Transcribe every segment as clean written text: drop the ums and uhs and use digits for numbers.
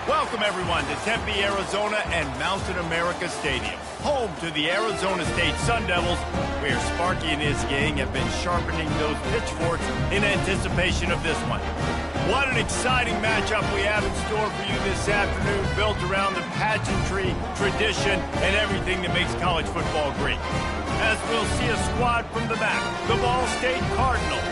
Welcome, everyone, to Tempe, Arizona and Mountain America Stadium, home to the Arizona State Sun Devils, where Sparky and his gang have been sharpening those pitchforks in anticipation of this one. What an exciting matchup we have in store for you this afternoon, built around the pageantry, tradition, and everything that makes college football great. As we'll see a squad from the back, the Ball State Cardinals,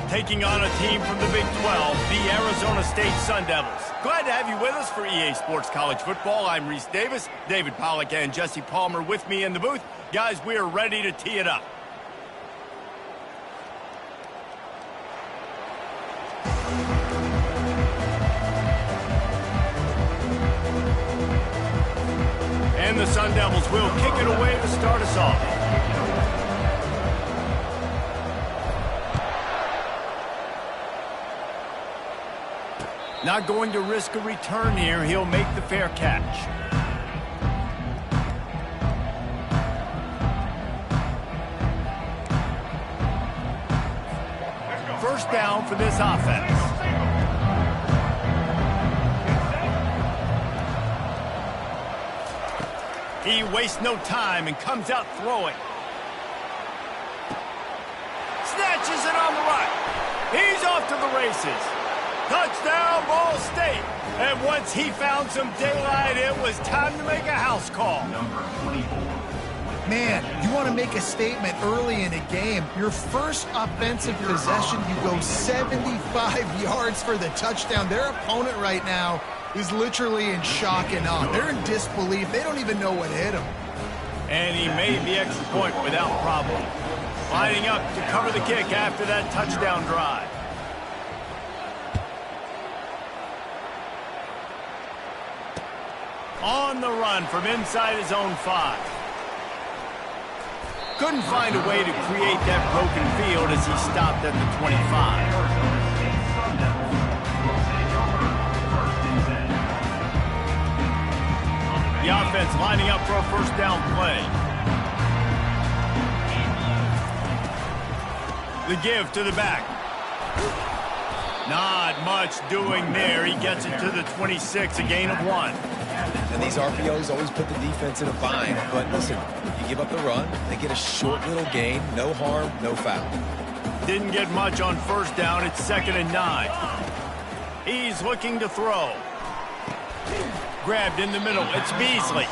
taking on a team from the Big 12, the Arizona State Sun Devils. Glad to have you with us for EA Sports College Football. I'm Reese Davis, David Pollack, and Jesse Palmer with me in the booth. Guys, we are ready to tee it up. And the Sun Devils will kick it away to start us off. Not going to risk a return here. He'll make the fair catch. First down for this offense. He wastes no time and comes out throwing. Snatches it on the right. He's off to the races. Touchdown, Ball State. And once he found some daylight, it was time to make a house call. Man, you want to make a statement early in a game. Your first offensive possession, you go 75 yards for the touchdown. Their opponent right now is literally in shock and awe. They're in disbelief. They don't even know what hit them. And he made the extra point without problem. Lining up to cover the kick after that touchdown drive. On the run from inside his own 5. Couldn't find a way to create that broken field as he stopped at the 25. The offense lining up for a first down play. The give to the back. Not much doing there. He gets it to the 26, a gain of 1. And these RPOs always put the defense in a bind. But listen, you give up the run, they get a short little gain, no harm, no foul. Didn't get much on first down. It's 2nd and 9. He's looking to throw. Grabbed in the middle. It's Beasley.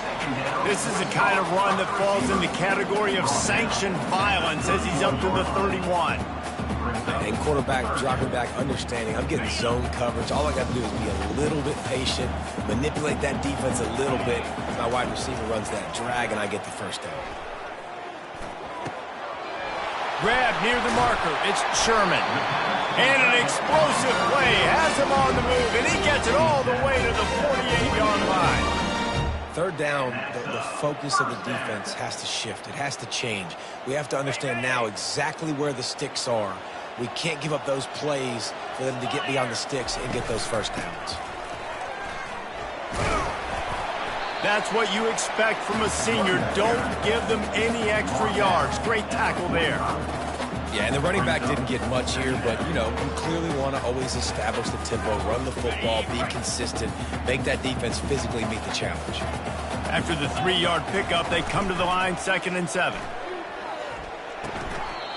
This is the kind of run that falls in the category of sanctioned violence as he's up to the 31. And quarterback dropping back, understanding I'm getting zone coverage. All I got to do is be a little bit patient, manipulate that defense a little bit. My wide receiver runs that drag, and I get the first down. Grab near the marker. It's Sherman. And an explosive play has him on the move, and he gets it all the way to the 48-yard line. Third down, the focus of the defense has to shift. It has to change. We have to understand now exactly where the sticks are. We can't give up those plays for them to get beyond the sticks and get those first downs. That's what you expect from a senior. Don't give them any extra yards. Great tackle there. Yeah, and the running back didn't get much here, but, you know, you clearly want to always establish the tempo, run the football, be consistent, make that defense physically meet the challenge. After the 3-yard pickup, they come to the line, 2nd and 7.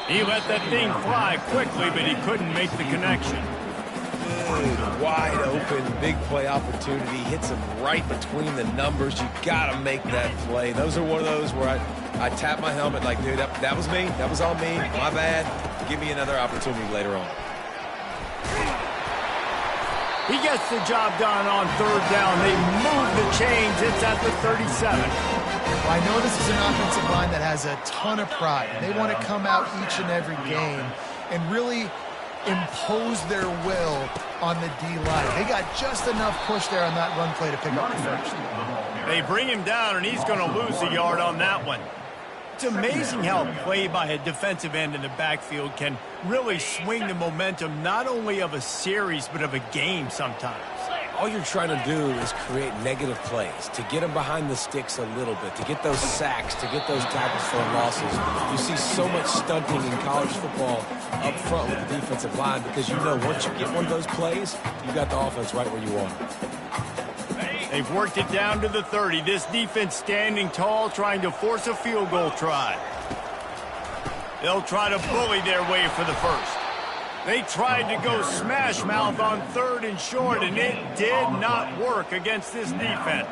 He let that thing fly quickly, but he couldn't make the connection. Good, wide open, big play opportunity. Hits him right between the numbers. You got to make that play. Those are one of those where I tap my helmet like, dude, that was me. That was all me. My bad. Give me another opportunity later on. He gets the job done on 3rd down. They move the chains. It's at the 37. I know this is an offensive line that has a ton of pride. They want to come out each and every game and really impose their will on the D-line. They got just enough push there on that run play to pick up the first. They bring him down, and he's going to lose a yard on that one. It's amazing how play by a defensive end in the backfield can really swing the momentum not only of a series but of a game sometimes. All you're trying to do is create negative plays, to get them behind the sticks a little bit, to get those sacks, to get those tackles for losses. You see so much stunting in college football up front with the defensive line because you know once you get one of those plays, you got the offense right where you want it. They've worked it down to the 30. This defense standing tall, trying to force a field goal try. They'll try to bully their way for the first. They tried to go smash mouth on 3rd and short, and it did not work against this defense.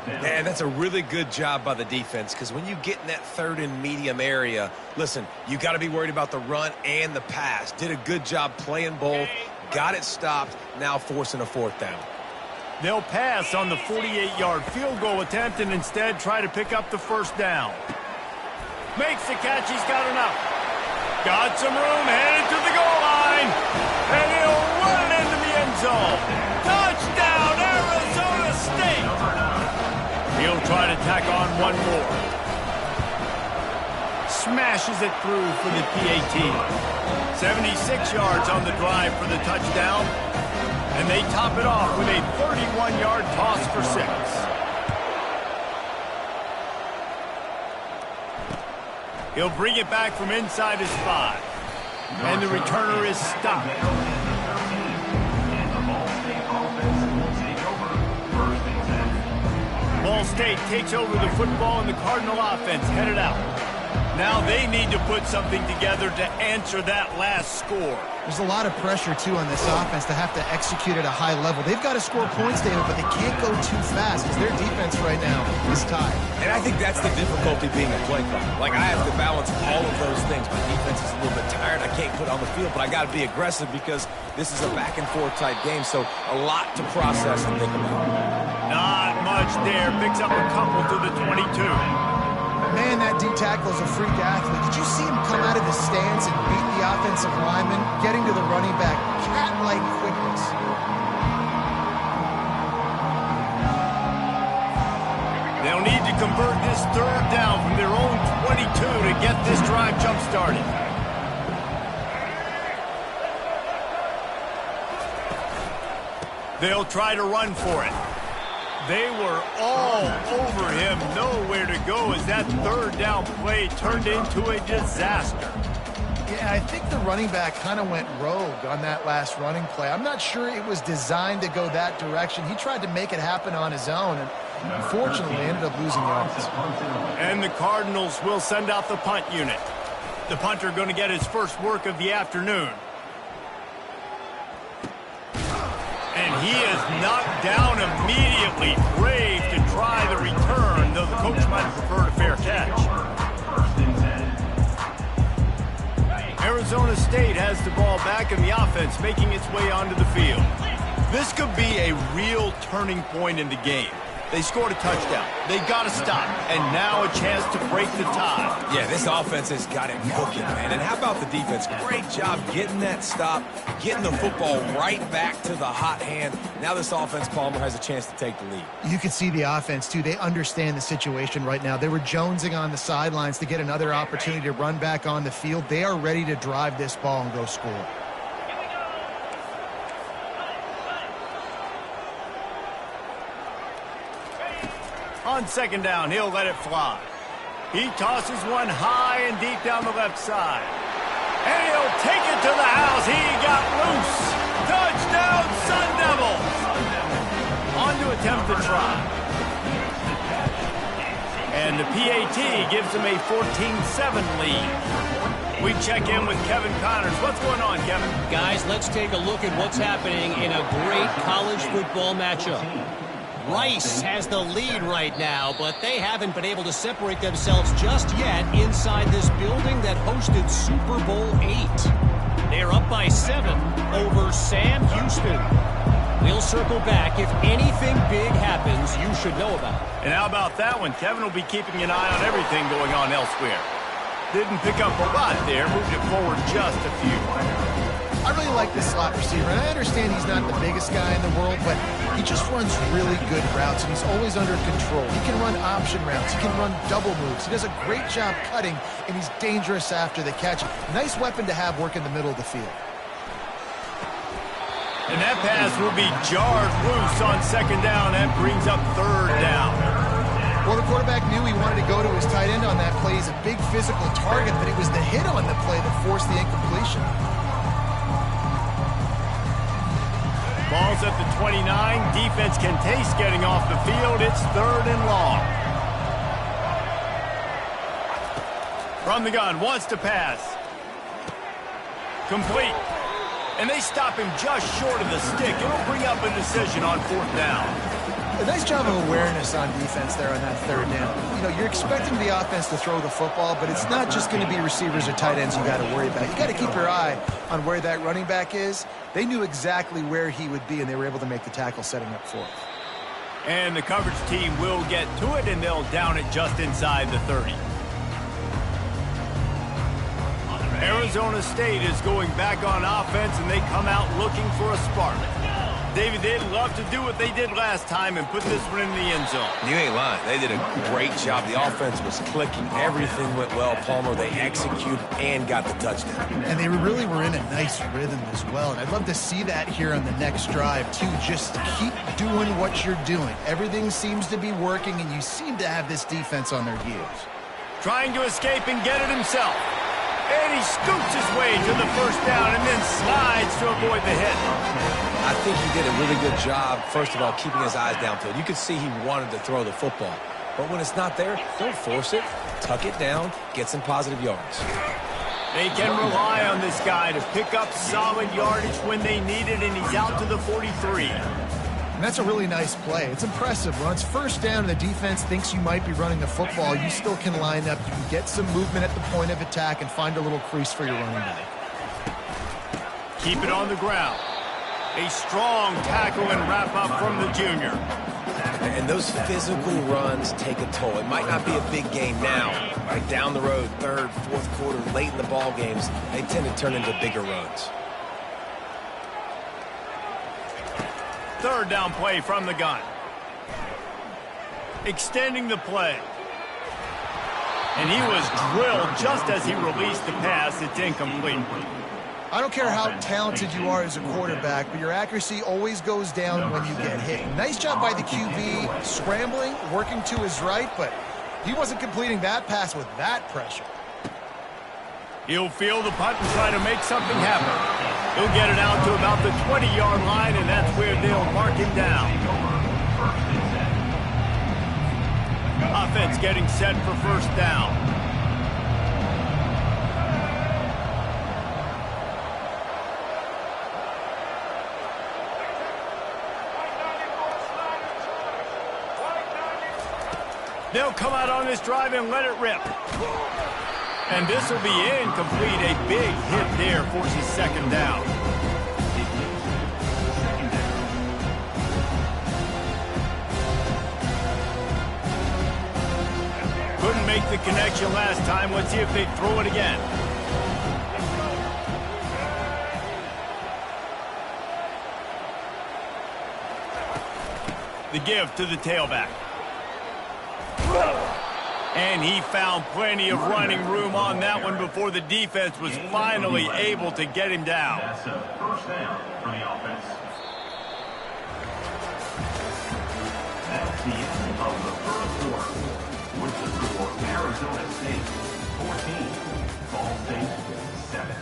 Man, that's a really good job by the defense, because when you get in that 3rd and medium area, listen, you got to be worried about the run and the pass. Did a good job playing both, got it stopped, now forcing a 4th down. They'll pass on the 48-yard field goal attempt and instead try to pick up the 1st down. Makes the catch. He's got enough. Got some room, headed to the goal line. And he'll run it into the end zone. Touchdown, Arizona State. He'll try to tack on one more. Smashes it through for the PAT. 76 yards on the drive for the touchdown. And they top it off with a 31-yard toss for 6. He'll bring it back from inside his 5. And the returner is stopped. Ball State takes over the football, and the Cardinal offense headed out. Now they need to put something together to answer that last score. There's a lot of pressure, too, on this offense to have to execute at a high level. They've got to score points, David, but they can't go too fast because their defense right now is tied. And I think that's the difficulty being a play caller. Like, I have to balance all of those things. My defense is a little bit tired. I can't put on the field, but I got to be aggressive because this is a back-and-forth type game, so a lot to process and think about. Not much there. Picks up a couple to the 22. Man, that D-tackle is a freak athlete. Did you see him come out of the stands and beat the offensive lineman, getting to the running back? Cat-like quickness. They'll need to convert this 3rd down from their own 22 to get this drive jump-started. They'll try to run for it. They were all over him, nowhere to go as that 3rd down play turned into a disaster. Yeah, I think the running back kind of went rogue on that last running play. I'm not sure it was designed to go that direction. He tried to make it happen on his own, and unfortunately ended up losing yards. And the Cardinals will send out the punt unit. The punter going to get his first work of the afternoon. And he is knocked down immediately. Brave to try the return, though the coach might have preferred a fair catch. Arizona State has the ball back and the offense making its way onto the field. This could be a real turning point in the game. They scored a touchdown. They got to stop. And now a chance to break the tie. Yeah, this offense has got it cooking, man. And how about the defense? Great job getting that stop, getting the football right back to the hot hand. Now this offense, Palmer, has a chance to take the lead. You can see the offense, too. They understand the situation right now. They were jonesing on the sidelines to get another opportunity to run back on the field. They are ready to drive this ball and go score. On 2nd down, he'll let it fly. He tosses one high and deep down the left side. And he'll take it to the house. He got loose. Touchdown, Sun Devils. On to attempt the try. And the PAT gives them a 14-7 lead. We check in with Kevin Connors. What's going on, Kevin? Guys, let's take a look at what's happening in a great college football matchup. Rice has the lead right now, but they haven't been able to separate themselves just yet inside this building that hosted Super Bowl VIII. They're up by 7 over Sam Houston. We'll circle back. If anything big happens, you should know about it. And how about that one? Kevin will be keeping an eye on everything going on elsewhere. Didn't pick up a lot there, moved it forward just a few. I really like this slot receiver, and I understand he's not the biggest guy in the world, but he just runs really good routes, and he's always under control. He can run option routes. He can run double moves. He does a great job cutting, and he's dangerous after the catch. Nice weapon to have work in the middle of the field. And that pass will be jarred loose on 2nd down. That brings up 3rd down. Well, the quarterback knew he wanted to go to his tight end on that play. He's a big physical target, but it was the hit on the play that forced the incompletion. Ball's at the 29. Defense can taste getting off the field. It's 3rd and long. From the gun, wants to pass. Complete. And they stop him just short of the stick. It'll bring up a decision on 4th down. A nice job of awareness on defense there on that 3rd down. You know, you're expecting the offense to throw the football, but it's not just going to be receivers or tight ends you got to worry about. You got to keep your eye on where that running back is. They knew exactly where he would be, and they were able to make the tackle setting up for it. And the coverage team will get to it, and they'll down it just inside the 30. Arizona State is going back on offense, and they come out looking for a spark. David, they'd love to do what they did last time and put this one in the end zone. You ain't lying. They did a great job. The offense was clicking. Everything went well. Palmer, they executed and got the touchdown. And they really were in a nice rhythm as well. And I'd love to see that here on the next drive, too. Just keep doing what you're doing. Everything seems to be working, and you seem to have this defense on their heels. Trying to escape and get it himself. And he scoots his way to the 1st down and then slides to avoid the hit. I think he did a really good job, first of all, keeping his eyes downfield. You could see he wanted to throw the football. But when it's not there, don't force it. Tuck it down, get some positive yards. They can rely on this guy to pick up solid yardage when they need it, and he's out to the 43. And that's a really nice play. It's impressive. When it's 1st down and the defense thinks you might be running the football, you still can line up. You can get some movement at the point of attack and find a little crease for your running back. Keep it on the ground. A strong tackle and wrap up from the junior. And those physical runs take a toll. It might not be a big game now, like down the road, 3rd, 4th quarter, late in the ball games, they tend to turn into bigger runs. 3rd down play from the gun. Extending the play. And he was drilled just as he released the pass. It's incomplete. I don't care how talented you are as a quarterback, but your accuracy always goes down when you get hit. Nice job by the QB, scrambling, working to his right, but he wasn't completing that pass with that pressure. He'll field the punt and try to make something happen. He'll get it out to about the 20-yard line, and that's where they'll mark him down. Offense getting set for 1st down. They'll come out on this drive and let it rip. And this will be incomplete. A big hit there forces 2nd down. Couldn't make the connection last time. Let's see if they throw it again. The give to the tailback. And he found plenty of running room on that one before the defense was finally able to get him down. That's a 1st down for the offense. That's the end of the 1st quarter. With the score, Arizona State 14, Ball State 7.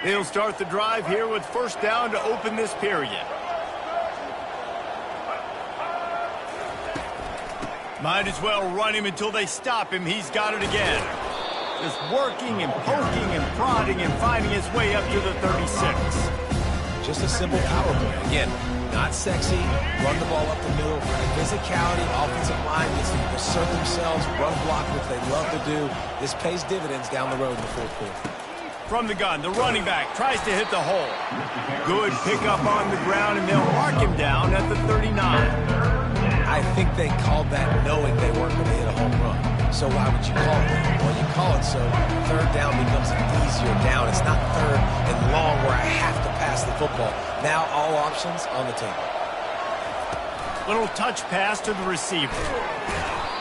They'll start the drive here with 1st down to open this period. Might as well run him until they stop him. He's got it again. Just working and poking and prodding and finding his way up to the 36. Just a simple power play. Again, not sexy, run the ball up the middle. Physicality, offensive line gets to assert themselves, run block, which they love to do. This pays dividends down the road in the 4th quarter. From the gun, the running back tries to hit the hole. Good pickup on the ground, and they'll mark him down at the 39. I think they called that knowing they weren't going to hit a home run. So why would you call it that? Well, you call it so 3rd down becomes an easier down. It's not 3rd and long where I have to pass the football. Now all options on the table. Little touch pass to the receiver.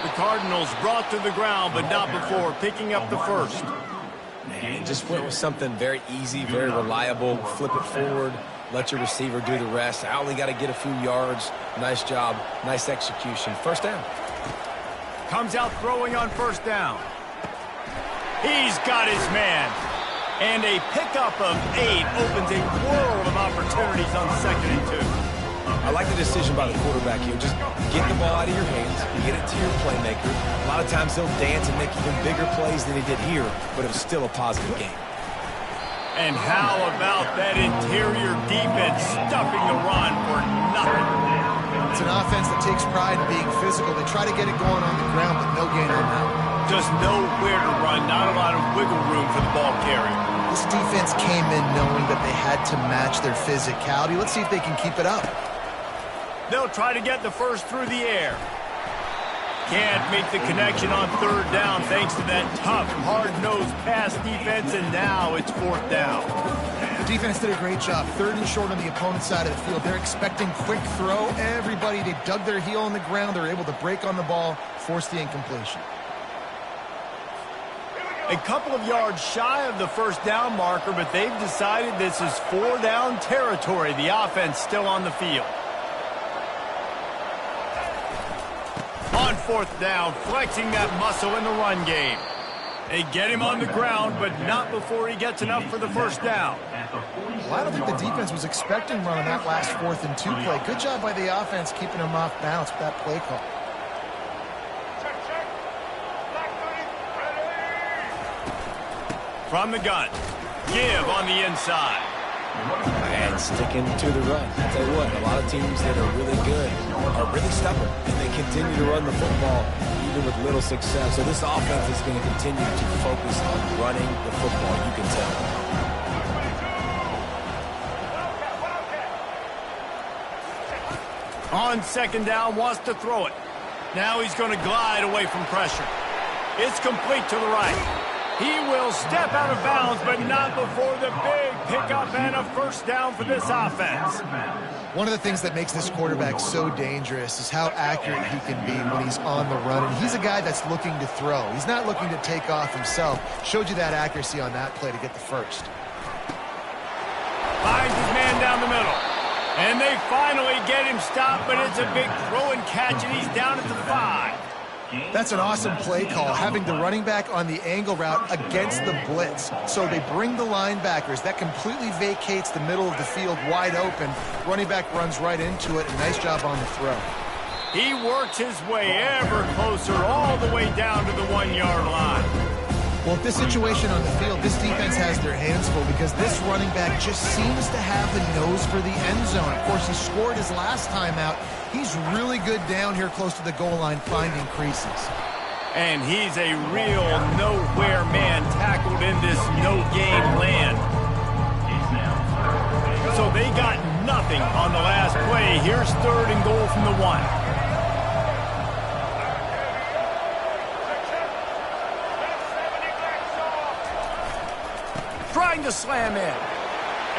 The Cardinals brought to the ground, but not before picking up the 1st. And just went with something very easy, very reliable. Flip it forward, let your receiver do the rest. I only got to get a few yards. Nice job, nice execution. 1st down. Comes out throwing on 1st down. He's got his man. And a pickup of 8 opens a world of opportunities on 2nd and 2. I like the decision by the quarterback here. Just get the ball out of your hands, get it to your playmaker. A lot of times he'll dance and make even bigger plays than he did here, but it was still a positive game. And how about that interior defense stuffing the run for nothing? It's an offense that takes pride in being physical. They try to get it going on the ground, but no gain on that. Just nowhere to run, not a lot of wiggle room for the ball carrier. This defense came in knowing that they had to match their physicality. Let's see if they can keep it up. They'll try to get the first through the air. Can't make the connection on 3rd down thanks to that tough, hard-nosed pass defense, and now it's 4th down. The defense did a great job. 3rd and short on the opponent's side of the field. They're expecting quick throw. Everybody, they dug their heel on the ground. They're able to break on the ball, force the incompletion. A couple of yards shy of the 1st down marker, but they've decided this is 4-down territory. The offense still on the field. On 4th down, flexing that muscle in the run game. They get him on the ground, but not before he gets enough for the 1st down. Well, I don't think the defense was expecting run on that last 4th and 2 play. Good job by the offense keeping him off balance with that play call. From the gun, give on the inside. And sticking to the run. I'll tell you what, a lot of teams that are really good are really stubborn, and they continue to run the football even with little success. So this offense is going to continue to focus on running the football, you can tell. On 2nd down, wants to throw it. Now he's going to glide away from pressure. It's complete to the right. He will step out of bounds, but not before the big pickup and a 1st down for this offense. One of the things that makes this quarterback so dangerous is how accurate he can be when he's on the run. And he's a guy that's looking to throw. He's not looking to take off himself. Showed you that accuracy on that play to get the 1st. Finds his man down the middle. And they finally get him stopped, but it's a big throw and catch, and he's down at the 5. That's an awesome play call, having the running back on the angle route against the blitz. So they bring the linebackers. That completely vacates the middle of the field wide open. Running back runs right into it. A nice job on the throw. He works his way ever closer all the way down to the 1-yard line. Well, at this situation on the field, this defense has their hands full because this running back just seems to have the nose for the end zone. Of course, he scored his last time out. He's really good down here close to the goal line finding creases. And he's a real nowhere man tackled in this no-gain land. So they got nothing on the last play. Here's 3rd and goal from the 1. Trying to slam in.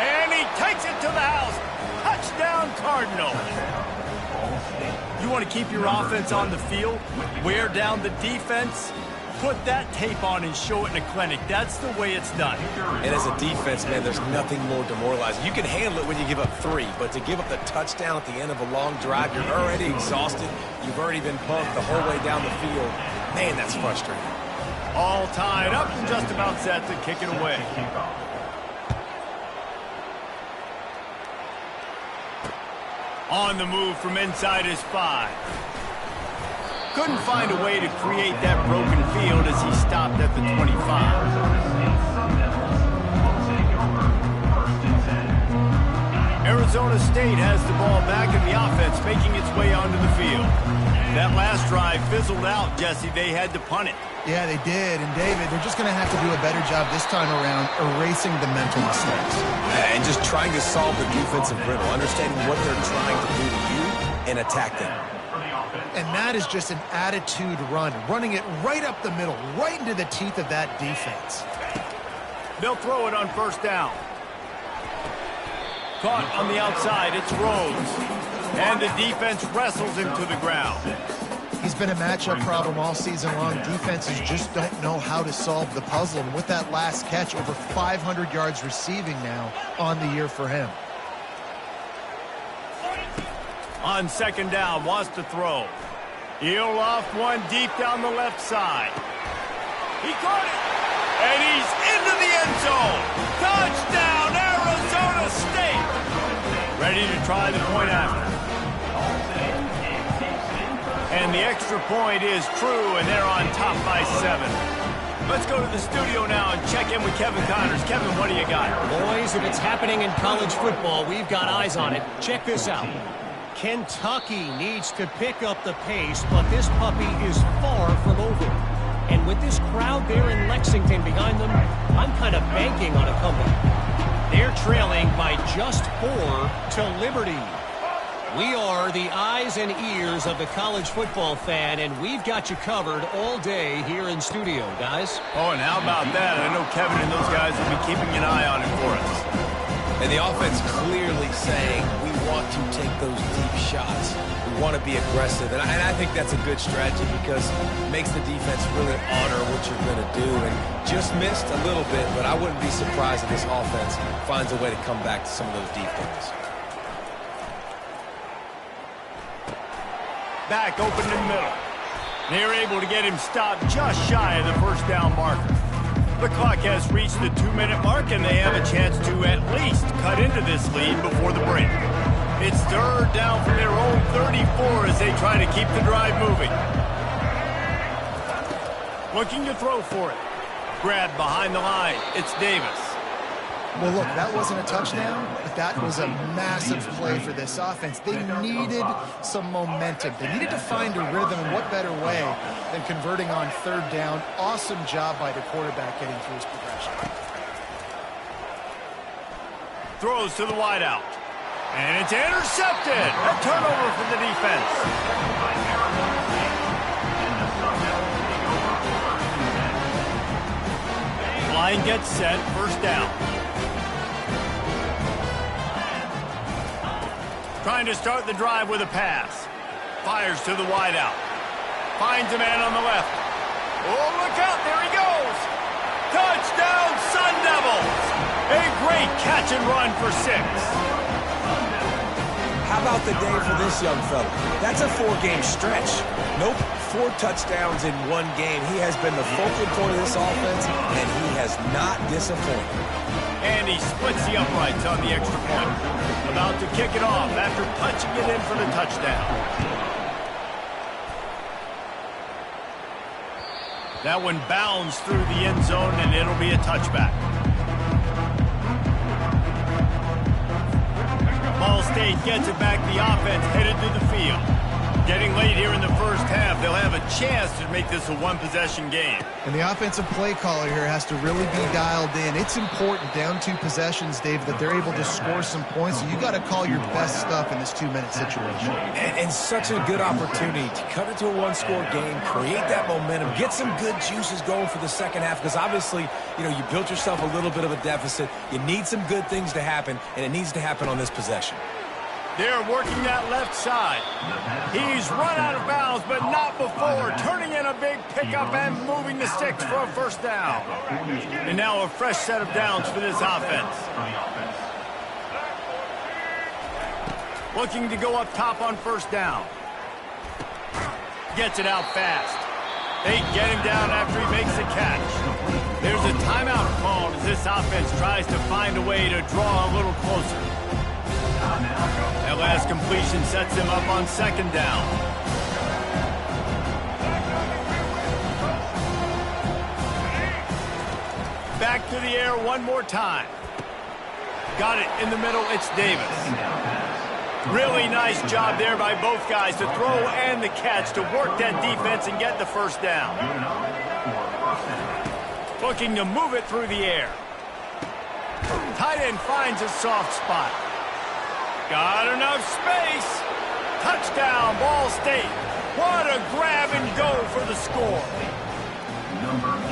And he takes it to the house. Touchdown, Cardinals. You want to keep your offense on the field, wear down the defense, put that tape on and show it in a clinic. That's the way it's done. And as a defense, man, there's nothing more demoralizing. You can handle it when you give up 3, but to give up the touchdown at the end of a long drive, you're already exhausted. You've already been pumped the whole way down the field. Man, that's frustrating. All tied up and just about set to kick it away. On the move from inside his 5. Couldn't find a way to create that broken field as he stopped at the 25. Arizona State has the ball back in the offense, making its way onto the field. That last drive fizzled out, Jesse. They had to punt it. Yeah, they did. And, David, they're just going to have to do a better job this time around erasing the mental mistakes. And just trying to solve the defensive riddle, understanding what they're trying to do to you and attack them. And that is just an attitude run, running it right up the middle, right into the teeth of that defense. They'll throw it on 1st down. Caught on the outside, it's Rhodes. And the defense wrestles him to the ground. He's been a matchup problem all season long. Defenses just don't know how to solve the puzzle. And with that last catch, over 500 yards receiving now on the year for him. On 2nd down, wants to throw. He'll off one deep down the left side. He caught it! try the point after. And the extra point is true, and they're on top by 7. Let's go to the studio now and check in with Kevin Connors. Kevin, what do you got? Boys, if it's happening in college football, we've got eyes on it. Check this out. Kentucky needs to pick up the pace, but this puppy is far from over. And with this crowd there in Lexington behind them, I'm kind of banking on a comeback. They're trailing by just 4 to Liberty. We are the eyes and ears of the college football fan, and we've got you covered all day here in studio, guys. Oh, and how about that? I know Kevin and those guys will be keeping an eye on it for us. And the offense clearly saying we want to take those deep shots. We want to be aggressive. And I think that's a good strategy because it makes the defense really honor what you're going to do. And just missed a little bit, but I wouldn't be surprised if this offense finds a way to come back to some of those deep things. Back open in the middle. They're able to get him stopped just shy of the first down marker. The clock has reached the 2-minute mark, and they have a chance to at least cut into this lead before the break. It's 3rd down from their own 34 as they try to keep the drive moving. Looking to throw for it. Grabbed behind the line. It's Davis. Well, look, that wasn't a touchdown, but that was a massive play for this offense. They needed some momentum. They needed to find a rhythm, and what better way than converting on 3rd down. Awesome job by the quarterback getting through his progression. Throws to the wideout. And it's intercepted. A turnover for the defense. Line gets set. 1st down. Trying to start the drive with a pass. Fires to the wideout. Finds a man on the left. Oh, look out. There he goes. Touchdown, Sun Devils. A great catch and run for 6. How about the day for this young fella? That's a 4-game stretch. Nope, 4 touchdowns in 1 game. He has been the focal point of this offense, and he has not disappointed. And he splits the uprights on the extra point. About to kick it off after punching it in for the touchdown. That one bounds through the end zone, and it'll be a touchback. Ball State gets it back. The offense headed to the field. Getting late here in the first half, they'll have a chance to make this a 1-possession game. And the offensive play caller here has to really be dialed in. It's important down 2 possessions, Dave, that they're able to score some points. So you got to call your best stuff in this 2-minute situation. And such a good opportunity to cut it to a 1-score game, create that momentum, get some good juices going for the second half, because obviously, you built yourself a little bit of a deficit. You need some good things to happen, and it needs to happen on this possession. They're working that left side. He's run out of bounds, but not before. Turning in a big pickup and moving the sticks for a 1st down. And now a fresh set of downs for this offense. Looking to go up top on 1st down. Gets it out fast. They get him down after he makes the catch. There's a timeout called as this offense tries to find a way to draw a little closer. That last completion sets them up on 2nd down. Back to the air one more time. Got it in the middle. It's Davis. Really nice job there by both guys to throw and the catch to work that defense and get the 1st down. Looking to move it through the air. Tight end finds a soft spot. Got enough space. Touchdown, Ball State. What a grab and go for the score.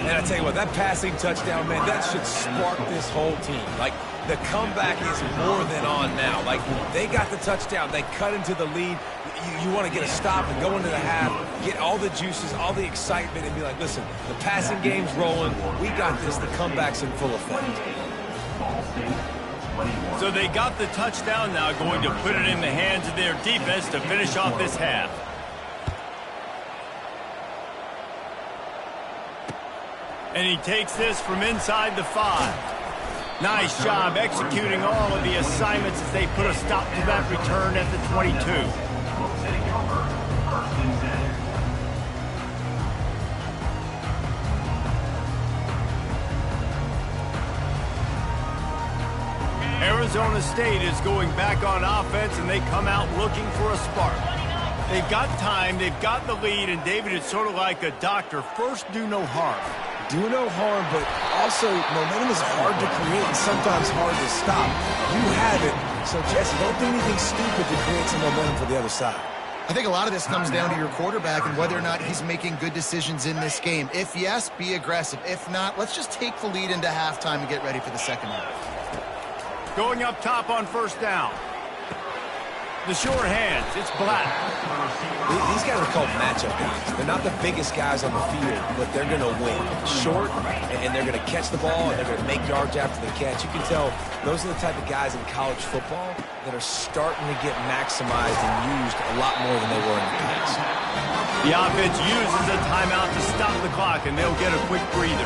And I tell you what, that passing touchdown, man, that should spark this whole team. Like, the comeback is more than on now. Like, they got the touchdown. They cut into the lead. You want to get a stop and go into the half, get all the juices, all the excitement, and be like, listen, the passing game's rolling. We got this. The comeback's in full effect. So they got the touchdown, now going to put it in the hands of their defense to finish off this half. And he takes this from inside the 5. Nice job executing all of the assignments as they put a stop to that return at the 22. Taking over, 1st and 10. Arizona State is going back on offense, and they come out looking for a spark. They've got time, they've got the lead, and David, it's sort of like a doctor. First, do no harm. Do no harm, but also momentum is hard to create and sometimes hard to stop. You have it, so Jesse, don't do anything stupid to create some momentum for the other side. I think a lot of this comes down to your quarterback and whether or not he's making good decisions in this game. If yes, be aggressive. If not, let's just take the lead into halftime and get ready for the second half. Going up top on 1st down. The short hands, it's Black. These guys are called matchup guys. They're not the biggest guys on the field, but they're going to win. Short, and they're going to catch the ball, and they're going to make yards after the catch. You can tell those are the type of guys in college football that are starting to get maximized and used a lot more than they were in the past. The offense uses a timeout to stop the clock, and they'll get a quick breather.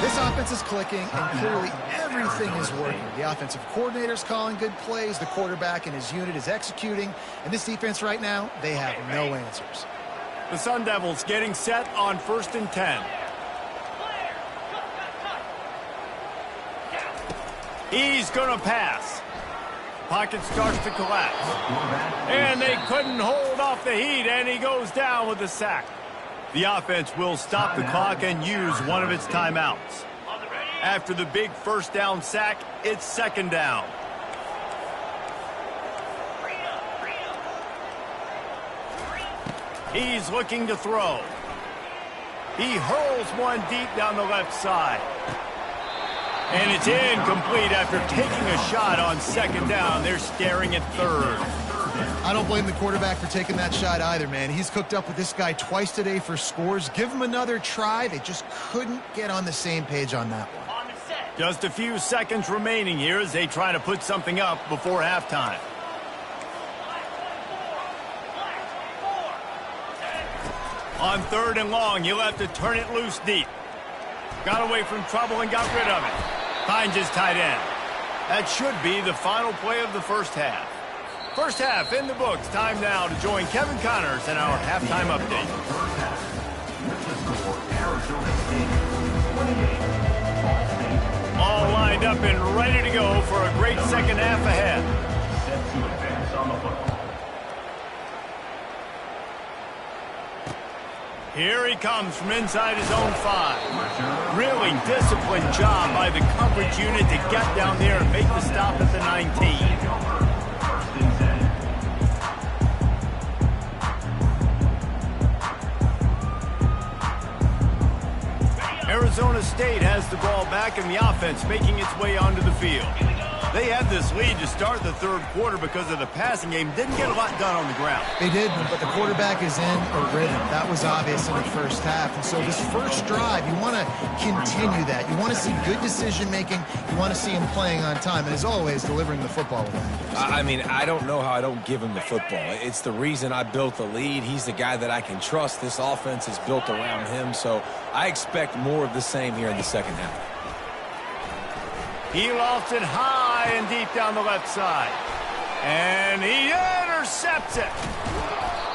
This offense is clicking, and clearly everything is working. The offensive coordinator's calling good plays. The quarterback and his unit is executing. And this defense right now, they have no answers. The Sun Devils getting set on 1st and 10. He's going to pass. Pocket starts to collapse. And they couldn't hold off the heat, and he goes down with the sack. The offense will stop the clock and use one of its timeouts. After the big 1st down sack, it's 2nd down. He's looking to throw. He hurls one deep down the left side. And it's incomplete after taking a shot on 2nd down. They're staring at 3rd. I don't blame the quarterback for taking that shot either, man. He's cooked up with this guy twice today for scores. Give him another try. They just couldn't get on the same page on that one. Just a few seconds remaining here as they try to put something up before halftime. On 3rd and long, he'll have to turn it loose deep. Got away from trouble and got rid of it. Finds his tight end. That should be the final play of the 1st half. 1st half in the books. Time now to join Kevin Connors in our halftime update. All lined up and ready to go for a great second half ahead. Set to advance on the football. Here he comes from inside his own 5. Really disciplined job by the coverage unit to get down there and make the stop at the 19. Arizona State has the ball back and the offense making its way onto the field. They had this lead to start the 3rd quarter because of the passing game. Didn't get a lot done on the ground. They did, but the quarterback is in a rhythm. That was obvious in the 1st half. And so this 1st drive, you want to continue that. You want to see good decision-making. You want to see him playing on time. And as always, delivering the football with that. I mean, I don't know how I don't give him the football. It's the reason I built the lead. He's the guy that I can trust. This offense is built around him. So I expect more of the same here in the 2nd half. He lofts it high and deep down the left side. And he intercepts it.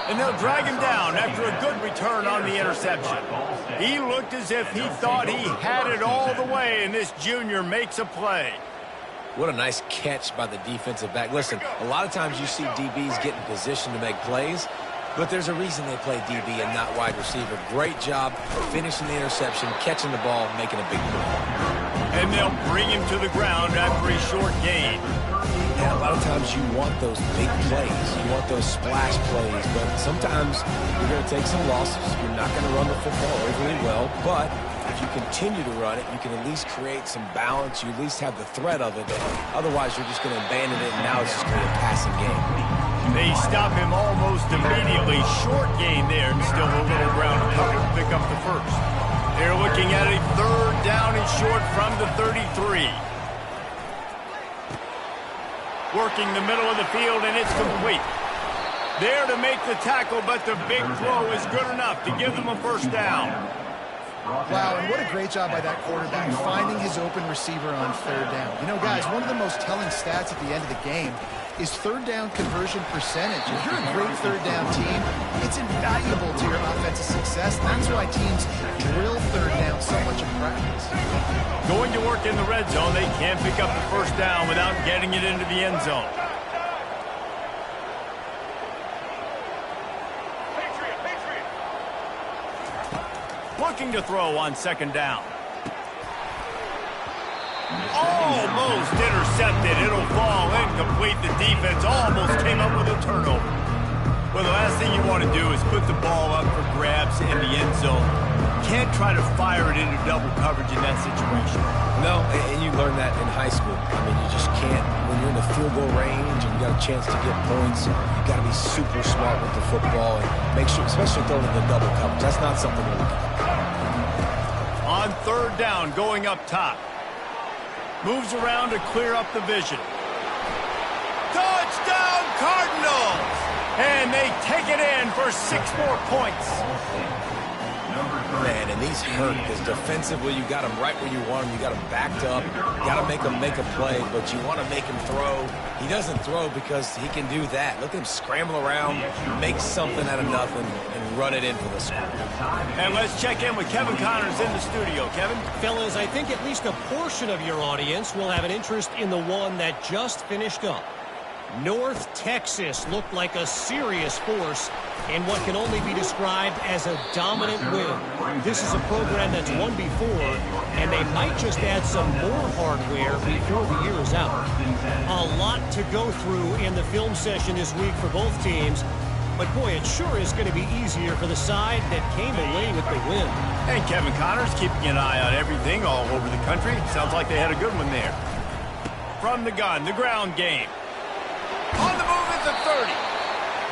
And they'll drag him down after a good return on the interception. He looked as if he thought he had it all the way, and this junior makes a play. What a nice catch by the defensive back. Listen, a lot of times you see DBs get in position to make plays, but there's a reason they play DB and not wide receiver. Great job finishing the interception, catching the ball, making a big play. And they'll bring him to the ground after a short gain. Yeah, a lot of times you want those big plays. You want those splash plays, but sometimes you're going to take some losses. You're not going to run the football overly well, but if you continue to run it, you can at least create some balance. You at least have the threat of it. Otherwise, you're just going to abandon it, and now it's just going to be a passing game. They stop him almost immediately. Short gain there, and still a little ground to cover to pick up the 1st. They're looking at a 3rd down and short from the 33. Working the middle of the field, and it's complete. There to make the tackle, but the big throw is good enough to give them a 1st down. Wow, and what a great job by that quarterback finding his open receiver on third down. You know, guys, one of the most telling stats at the end of the game is third down conversion percentage. If you're a great third down team, it's invaluable to your offensive success. That's why teams drill third down so much in practice. Going to work in the red zone, they can't pick up the first down without getting it into the end zone. Looking to throw on second down. Almost intercepted. It'll fall incomplete. The defense almost came up with a turnover. Well, the last thing you want to do is put the ball up for grabs in the end zone. Can't try to fire it into double coverage in that situation. No, and you learn that in high school. I mean, you just can't. When you're in the field goal range and you got a chance to get points, you got to be super smart with the football and make sure, especially throwing in the double coverage. That's not something we're looking at. On third down, going up top. Moves around to clear up the vision. Touchdown, Cardinals! And they take it in for 6 more points. Man, and these hurt because defensively you got them right where you want them. You got them backed up. You got to make them make a play, but you want to make him throw. He doesn't throw because he can do that. Look at him scramble around, make something out of nothing, and run it in for the score. And let's check in with Kevin Connors in the studio. Kevin? Fellas, I think at least a portion of your audience will have an interest in the one that just finished up. North Texas looked like a serious force in what can only be described as a dominant win. This is a program that's won before, and they might just add some more hardware before the year is out. A lot to go through in the film session this week for both teams, but boy, it sure is going to be easier for the side that came away with the win. And Kevin Connors keeping an eye on everything all over the country. Sounds like they had a good one there. From the gun, the ground game. On the move at the 30.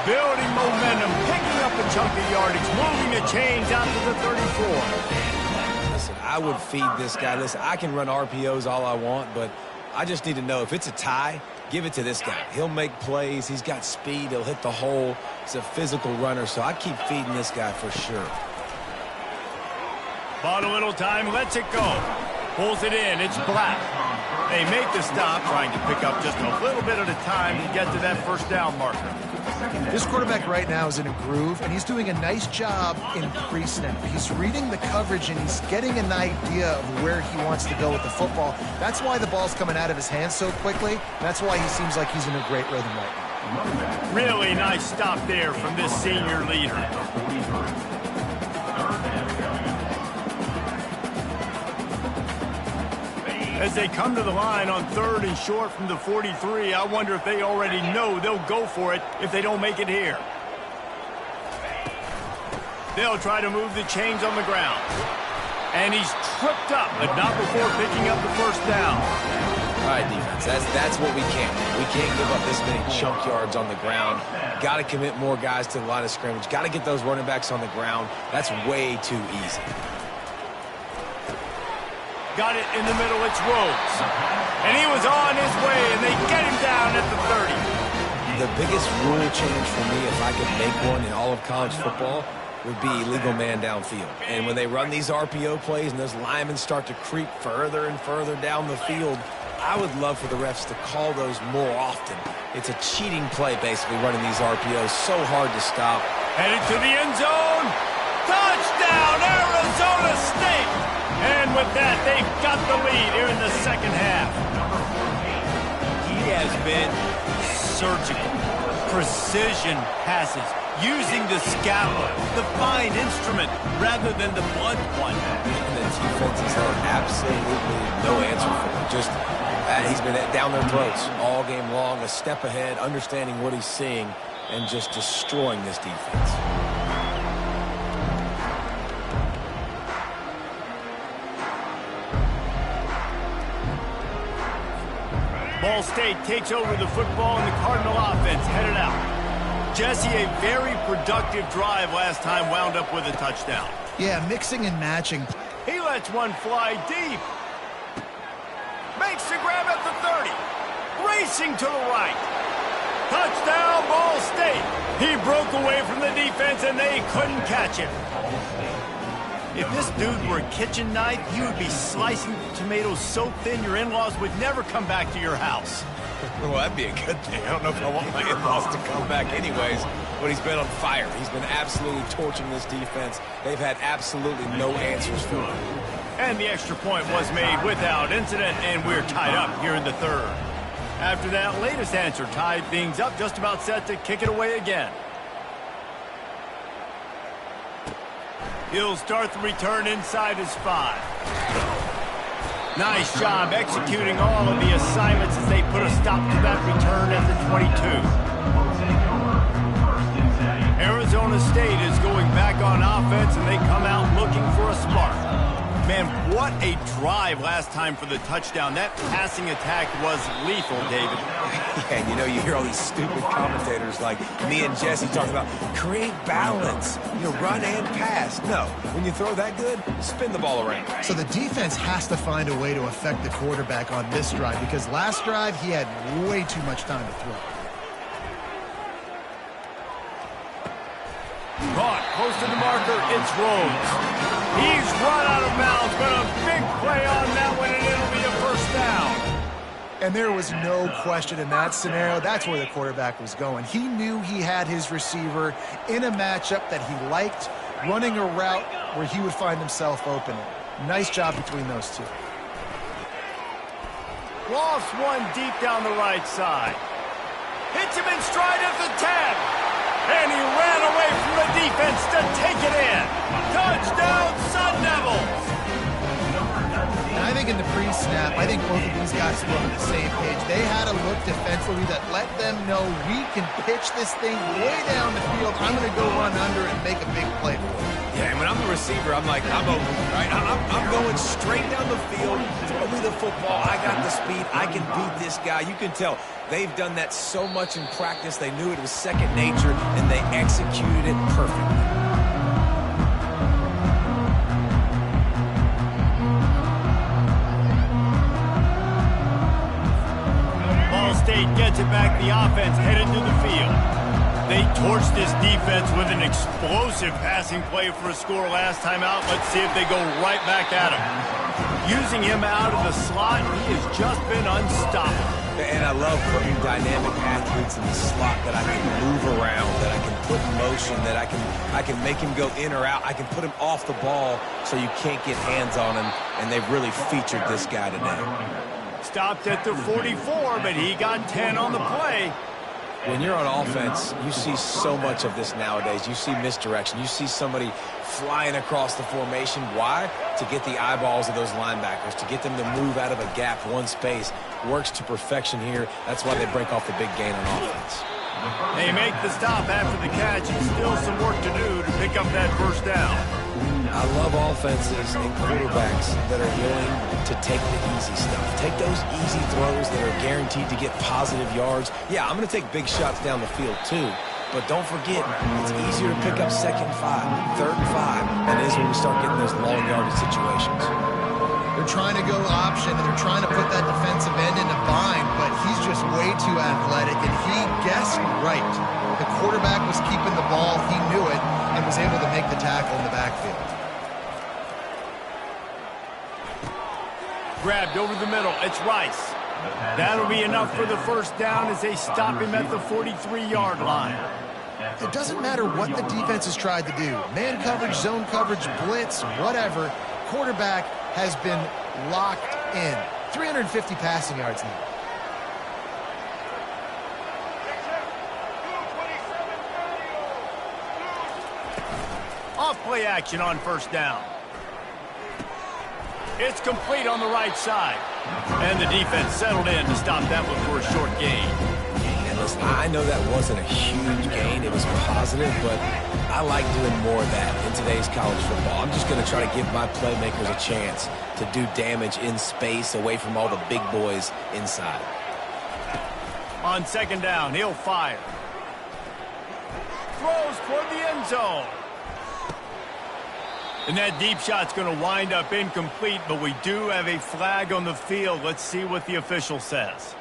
Building momentum, picking up a chunk of yardage, moving the chains out to the 34. Listen, I would feed this guy. Listen, I can run RPOs all I want, but I just need to know if it's a tie, give it to this guy. He'll make plays. He's got speed. He'll hit the hole. He's a physical runner, so I keep feeding this guy for sure. Bought a little time, lets it go. Pulls it in, it's Black. They make the stop, trying to pick up just a little bit at a time to get to that first down marker. This quarterback right now is in a groove, and he's doing a nice job in pre-snap. He's reading the coverage, and he's getting an idea of where he wants to go with the football. That's why the ball's coming out of his hands so quickly. That's why he seems like he's in a great rhythm right now. Really nice stop there from this senior leader. As they come to the line on third and short from the 43, I wonder if they already know they'll go for it if they don't make it here. They'll try to move the chains on the ground. And he's tripped up, but not before picking up the first down. All right, defense, that's what we can't do. We can't give up this many chunk yards on the ground. Got to commit more guys to the line of scrimmage. Got to get those running backs on the ground. That's way too easy. Got it in the middle, it's Rhodes. And he was on his way, and they get him down at the 30. The biggest rule change for me, if I could make one in all of college football, would be illegal man downfield. And when they run these RPO plays and those linemen start to creep further and further down the field, I would love for the refs to call those more often. It's a cheating play, basically, running these RPOs. So hard to stop. Headed to the end zone. Touchdown, Arizona State! And with that, they've got the lead here in the second half. He has been surgical. Precision passes, using the scalpel, the fine instrument, rather than the blunt one. And the defense has had absolutely no answer for him. Just, he's been down their throats all game long, a step ahead, understanding what he's seeing, and just destroying this defense. Ball State takes over the football, and the Cardinal offense headed out. Jesse, a very productive drive last time, wound up with a touchdown. Yeah, mixing and matching. He lets one fly deep. Makes the grab at the 30. Racing to the right. Touchdown, Ball State. He broke away from the defense, and they couldn't catch him. If this dude were a kitchen knife, he would be slicing tomatoes so thin your in-laws would never come back to your house. Well, that'd be a good thing. I don't know if I want my in-laws to come back anyways, but he's been on fire. He's been absolutely torching this defense. They've had absolutely no answers for him. And the extra point was made without incident, and we're tied up here in the third. After that latest answer tied things up, just about set to kick it away again. He'll start the return inside his 5. Nice job executing all of the assignments as they put a stop to that return at the 22. Arizona State is going back on offense, and they come out looking for a spark. Man, what a drive last time for the touchdown. That passing attack was lethal, David. Yeah, and you know, you hear all these stupid commentators like me and Jesse talking about create balance, run and pass. No, when you throw that good, spin the ball around. So the defense has to find a way to affect the quarterback on this drive, because last drive he had way too much time to throw. Caught, close to the marker, it's Rhodes. He's run out of bounds, but a big play on that one, and it'll be a first down. And there was no question in that scenario. That's where the quarterback was going. He knew he had his receiver in a matchup that he liked, running a route where he would find himself open. Nice job between those two. Lost one deep down the right side. Hits him in stride at the 10. And he ran away from the defense to take it in. Touchdown, Sun Devils! And I think in the pre-snap, I think both of these guys were on the same page. They had a look defensively that let them know we can pitch this thing way down the field. I'm going to go run under and make a big play for it. Yeah, and when I'm the receiver, I'm like, I'm open, right? I'm going straight down the field. Throw me the football. I got the speed. I can beat this guy. You can tell they've done that so much in practice. They knew it was second nature, and they executed it perfectly. Ball State gets it back. The offense headed to the field. They torched this defense with an explosive passing play for a score last time out. Let's see if they go right back at him. Using him out of the slot, he has just been unstoppable. And I love putting dynamic athletes in the slot that I can move around, that I can put in motion, that I can make him go in or out. I can put him off the ball so you can't get hands on him, and they've really featured this guy today. Stopped at the 44, but he got 10 on the play. When you're on offense, you see so much of this nowadays. You see misdirection. You see somebody flying across the formation. Why? To get the eyeballs of those linebackers, to get them to move out of a gap, one space. Works to perfection here. That's why they break off the big gain on offense. They make the stop after the catch, and still some work to do to pick up that first down. I love offenses and quarterbacks that are willing to take the easy stuff. Take those easy throws that are guaranteed to get positive yards. Yeah, I'm going to take big shots down the field too, but don't forget, it's easier to pick up second 5, third and 5 than it is when we start getting those long yardage situations. They're trying to go option, and they're trying to put that defensive end in a bind, but he's just way too athletic, and he guessed right. The quarterback was keeping the ball. He knew it and was able to make the tackle in the backfield. Grabbed over the middle. It's Rice. That'll be enough for the first down as they stop him at the 43-yard line. It doesn't matter what the defense has tried to do. Man coverage, zone coverage, blitz, whatever. Quarterback has been locked in. 350 passing yards now. Off play action on first down. It's complete on the right side. And the defense settled in to stop that one for a short gain. And listen, I know that wasn't a huge gain. It was positive, but I like doing more of that in today's college football. I'm just going to try to give my playmakers a chance to do damage in space away from all the big boys inside. On second down, he'll fire. Throws toward the end zone. And that deep shot's going to wind up incomplete, but we do have a flag on the field. Let's see what the official says.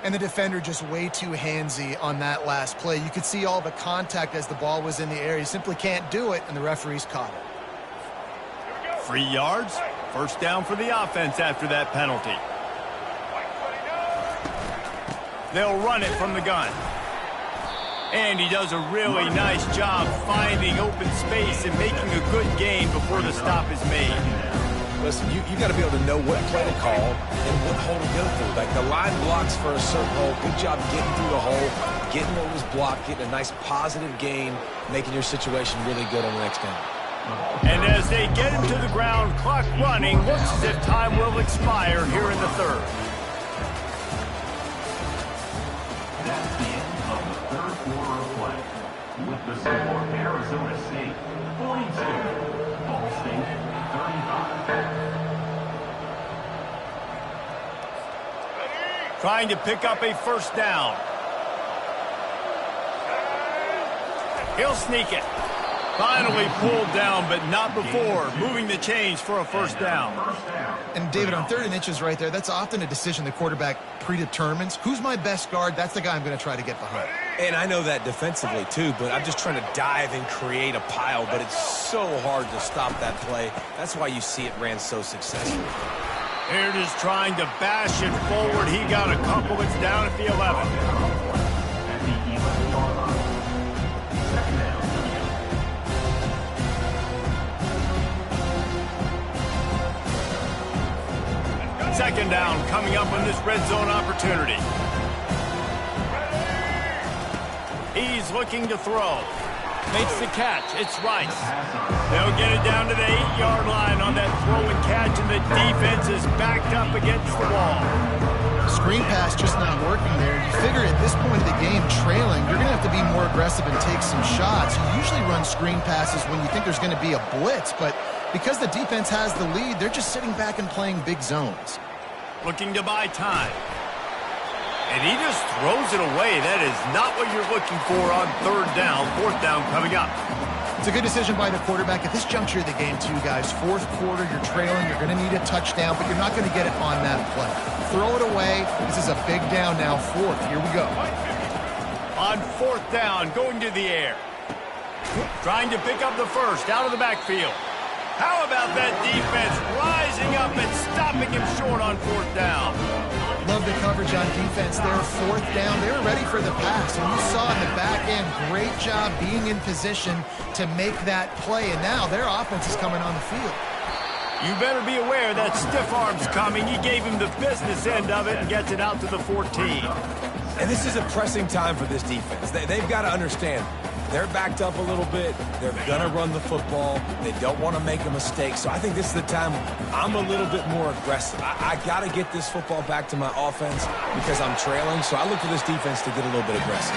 And the defender just way too handsy on that last play. You could see all the contact as the ball was in the air. He simply can't do it, and the referee's caught it. 3 yards. First down for the offense after that penalty. They'll run it from the gun. And he does a really nice job finding open space and making a good gain before the stop is made. Listen, you got to be able to know what play to call and what hole to go through. Like the line blocks for a certain hole. Good job getting through the hole, getting what was blocked, getting a nice positive gain, making your situation really good on the next down. And as they get him to the ground, clock running, looks as if time will expire here in the third. That's the end of the third quarter of play. With the score, Arizona State 42, Ball State 35. Trying to pick up a first down. He'll sneak it. Finally pulled down, but not before. Moving the chains for a first down. And David, on 3rd and inches right there, that's often a decision the quarterback predetermines. Who's my best guard? That's the guy I'm going to try to get behind. And I know that defensively too, but I'm just trying to dive and create a pile, but it's so hard to stop that play. That's why you see it ran so successfully. Here it is trying to bash it forward. He got a couple. It's down at the 11. At the 11-yard line. Second down. Second down coming up on this red zone opportunity. He's looking to throw. Makes the catch. It's Rice. They'll get it down to the 8-yard line on that throw and catch, and the defense is backed up against the wall. Screen pass just not working there. You figure at this point of the game, trailing, you're going to have to be more aggressive and take some shots. You usually run screen passes when you think there's going to be a blitz, but because the defense has the lead, they're just sitting back and playing big zones. Looking to buy time. And he just throws it away. That is not what you're looking for on 3rd down. 4th down coming up. It's a good decision by the quarterback. At this juncture of the game, too, guys, 4th quarter, you're trailing. You're going to need a touchdown, but you're not going to get it on that play. Throw it away. This is a big down now. 4th. Here we go. On 4th down, going to the air. Trying to pick up the first out of the backfield. How about that defense rising up and stopping him short on 4th down? Love the coverage on defense there. 4th down. They were ready for the pass. And you saw in the back end, great job being in position to make that play. And now their offense is coming on the field. You better be aware that stiff arm's coming. He gave him the business end of it and gets it out to the 14. And this is a pressing time for this defense. They've got to understand. They're backed up a little bit. They're going to run the football. They don't want to make a mistake. So I think this is the time I'm a little bit more aggressive. I got to get this football back to my offense because I'm trailing. So I look for this defense to get a little bit aggressive.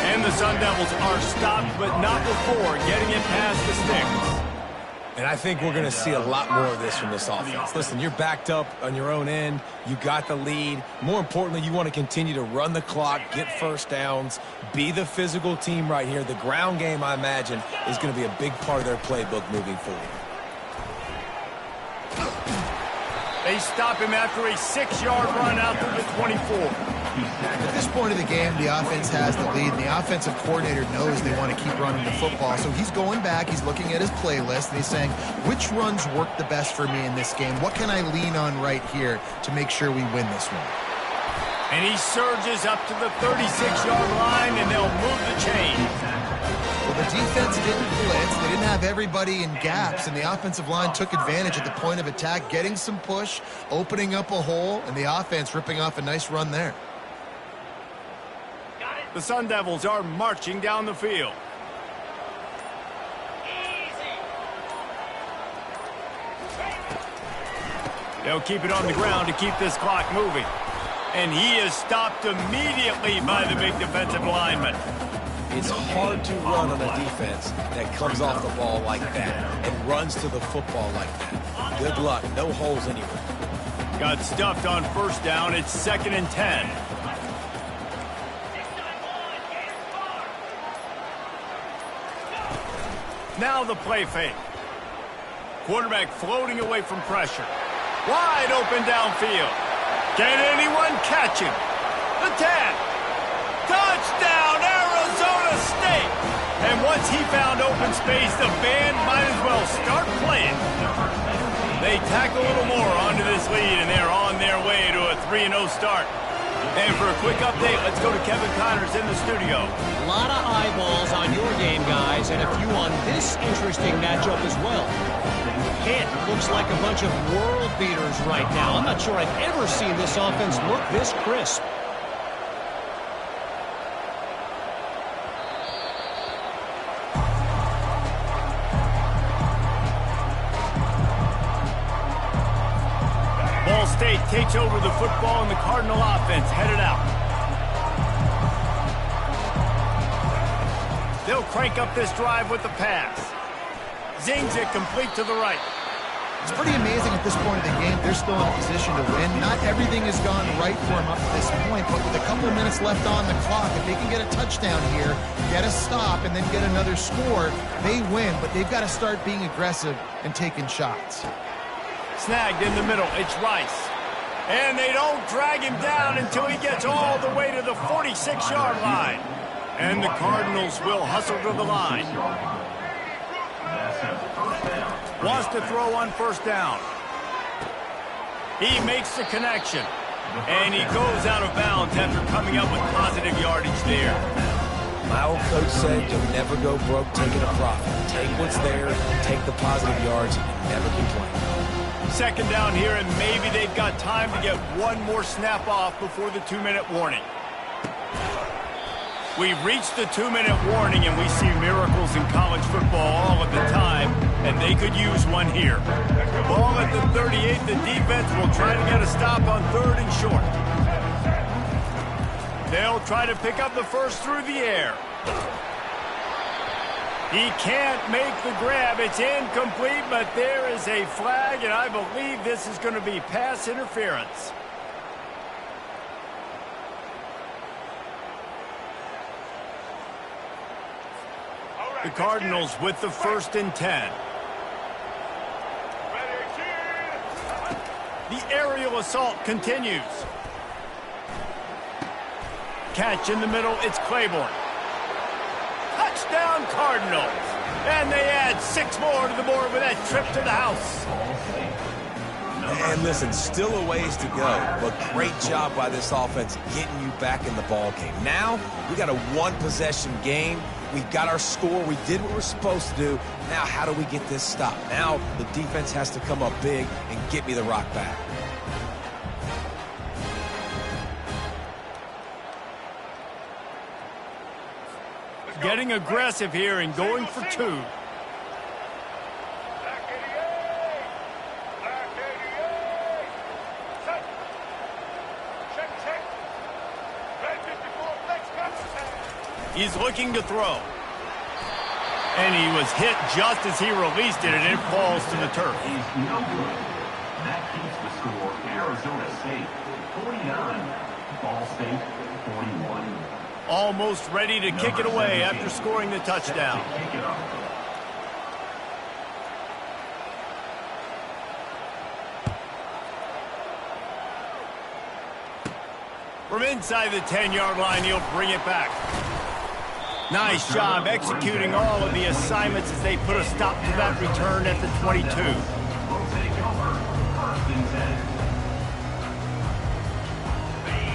And the Sun Devils are stopped, but not before getting it past the sticks. And I think we're going to see a lot more of this from this offense. Listen, you're backed up on your own end. You got the lead. More importantly, you want to continue to run the clock, get first downs, be the physical team right here. The ground game, I imagine, is going to be a big part of their playbook moving forward. They stop him after a 6-yard run out through the 24. At this point of the game, the offense has the lead, and the offensive coordinator knows they want to keep running the football. So he's going back, he's looking at his playlist, and he's saying, which runs work the best for me in this game? What can I lean on right here to make sure we win this one? And he surges up to the 36-yard line, and they'll move the chains. Well, the defense didn't blitz. They didn't have everybody in gaps, and the offensive line took advantage at the point of attack, getting some push, opening up a hole, and the offense ripping off a nice run there. The Sun Devils are marching down the field. They'll keep it on the ground to keep this clock moving. And he is stopped immediately by the big defensive lineman. It's hard to run on a defense that comes off the ball like that and runs to the football like that. Good luck. No holes anywhere. Got stuffed on first down. It's 2nd and 10. Now the play fake. Quarterback floating away from pressure. Wide open downfield. Can anyone catch him? The 10. Touchdown, Arizona State. And once he found open space, the band might as well start playing. They tack a little more onto this lead, and they're on their way to a 3-0 start. And for a quick update, let's go to Kevin Connors in the studio. A lot of eyeballs on your game, guys, and a few on this interesting matchup as well. It looks like a bunch of world beaters right now. I'm not sure I've ever seen this offense look this crisp. Ball State takes over the football, and the Cardinal offense headed out. They'll crank up this drive with the pass. Zings it complete to the right. It's pretty amazing at this point of the game. They're still in a position to win. Not everything has gone right for them up to this point, but with a couple of minutes left on the clock, if they can get a touchdown here, get a stop, and then get another score, they win. But they've got to start being aggressive and taking shots. Snagged in the middle. It's Rice. And they don't drag him down until he gets all the way to the 46-yard line. And the Cardinals will hustle to the line. Wants to throw on first down. He makes the connection. And he goes out of bounds after coming up with positive yardage there. My old coach said you'll never go broke taking a profit. Take what's there, take the positive yards, and never complain. Second down here, and maybe they've got time to get one more snap off before the 2-minute warning. We've reached the 2-minute warning, and we see miracles in college football all of the time, and they could use one here. Ball at the 38, the defense will try to get a stop on 3rd and short. They'll try to pick up the first through the air. He can't make the grab. It's incomplete, but there is a flag, and I believe this is going to be pass interference. The Cardinals with the 1st and 10. The aerial assault continues. Catch in the middle, it's Claiborne. Touchdown Cardinals. And they add 6 more to the board with that trip to the house. And listen, still a ways to go, but great job by this offense getting you back in the ball game. Now, we got a 1-possession game. We got our score. We did what we're supposed to do. Now, how do we get this stopped? Now, the defense has to come up big and get me the rock back. Getting aggressive here and going for 2. He's looking to throw. And he was hit just as he released it, and it falls to the turf. Is no good. That keeps the score Arizona State 49, Ball State 41. Almost ready to kick it away after scoring the touchdown. From inside the 10-yard line, he'll bring it back. Nice job executing all of the assignments as they put a stop to that return at the 22.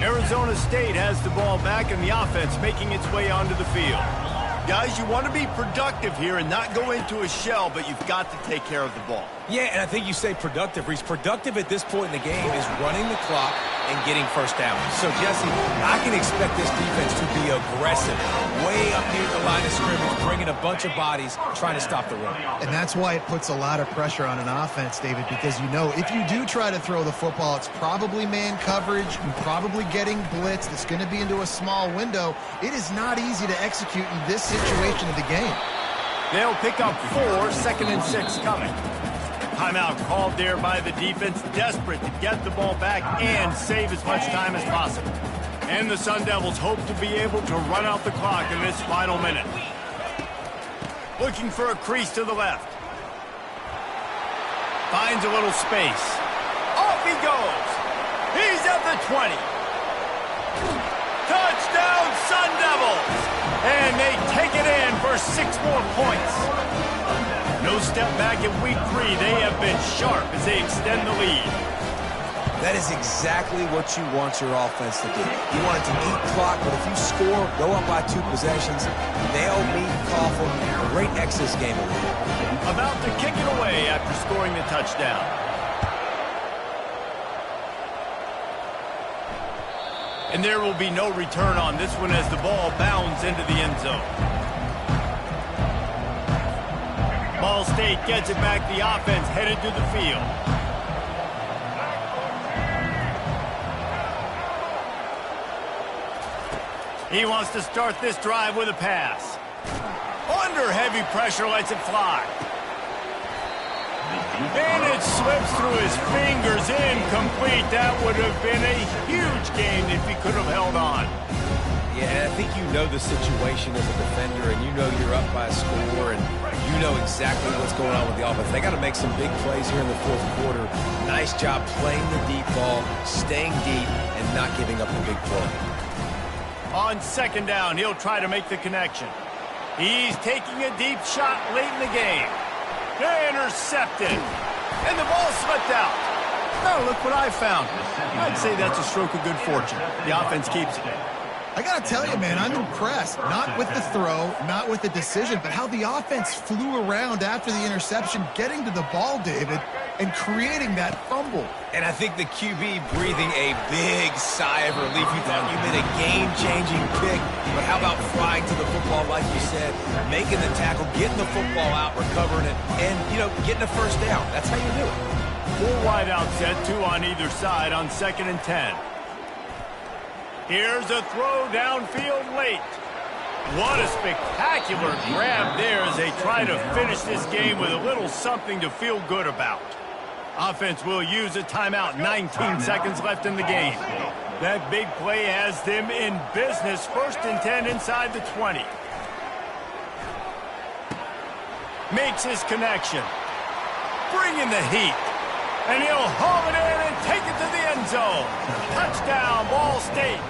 Arizona State has the ball back and the offense making its way onto the field. Guys, you want to be productive here and not go into a shell, but you've got to take care of the ball. Yeah, and I think you say productive, Reese. Productive at this point in the game is running the clock and getting first down. So, Jesse, I can expect this defense to be aggressive, way up near the line of scrimmage, bringing a bunch of bodies, trying to stop the run. And that's why it puts a lot of pressure on an offense, David, because you know if you do try to throw the football, it's probably man coverage, you're probably getting blitzed, it's going to be into a small window. It is not easy to execute in this situation of the game. They'll pick up 4, 2nd and 6 coming. Timeout called there by the defense, desperate to get the ball back and save as much time as possible. And the Sun Devils hope to be able to run out the clock in this final minute. Looking for a crease to the left. Finds a little space. Off he goes. He's at the 20. Touchdown Sun Devils. And they take it in for for 6 more points. No step back in week 3. They have been sharp as they extend the lead. That is exactly what you want your offense to do. You want it to eat clock, but if you score, go up by 2 possessions, nail meat, coffin, great X's game away. About to kick it away after scoring the touchdown. And there will be no return on this one as the ball bounds into the end zone. Ball State gets it back. The offense headed to the field. He wants to start this drive with a pass. Under heavy pressure, lets it fly. And it slips through his fingers, incomplete. That would have been a huge gain if he could have held on. Yeah, I think you know the situation as a defender, and you know you're up by a score, and you know exactly what's going on with the offense. They got to make some big plays here in the 4th quarter. Nice job playing the deep ball, staying deep, and not giving up the big play. On 2nd down, he'll try to make the connection. He's taking a deep shot late in the game. Intercepted. And the ball slipped out. Oh, look what I found. I'd say that's a stroke of good fortune. The offense keeps it. I got to tell you, man, I'm impressed. Not with the throw, not with the decision, but how the offense flew around after the interception, getting to the ball, David, and creating that fumble. And I think the QB breathing a big sigh of relief. You thought you made a game-changing pick, but how about flying to the football, like you said, making the tackle, getting the football out, recovering it, and, you know, getting a first down. That's how you do it. 4 wide out set, 2 on either side on 2nd and 10. Here's a throw downfield late. What a spectacular grab there as they try to finish this game with a little something to feel good about. Offense will use a timeout. 19 seconds left in the game. That big play has them in business. 1st and 10 inside the 20. Makes his connection. Bringing the heat. And he'll haul it in and take it to the end zone. Touchdown, Ball State.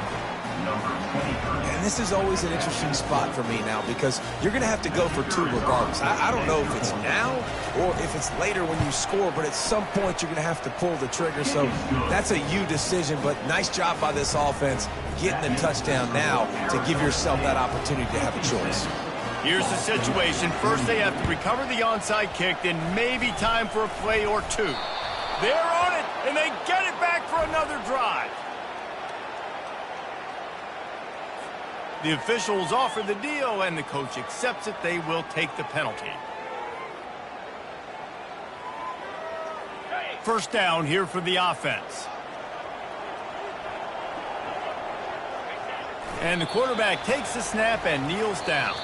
And this is always an interesting spot for me now because you're going to have to go for 2 regardless. I don't know if it's now or if it's later when you score, but at some point you're going to have to pull the trigger. So that's a you decision, but nice job by this offense getting the touchdown now to give yourself that opportunity to have a choice. Here's the situation. First they have to recover the onside kick, then maybe time for a play or 2. They're on it, and they get it back for another drive. The officials offer the deal, and the coach accepts it. They will take the penalty. 1st down here for the offense. And the quarterback takes the snap and kneels down.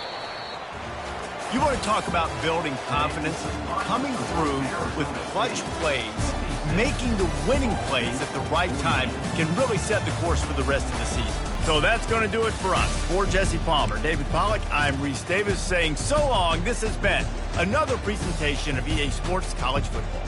You want to talk about building confidence? Coming through with clutch plays, making the winning plays at the right time can really set the course for the rest of the season. So that's going to do it for us. For Jesse Palmer, David Pollack, I'm Reese Davis saying so long. This has been another presentation of EA Sports College Football.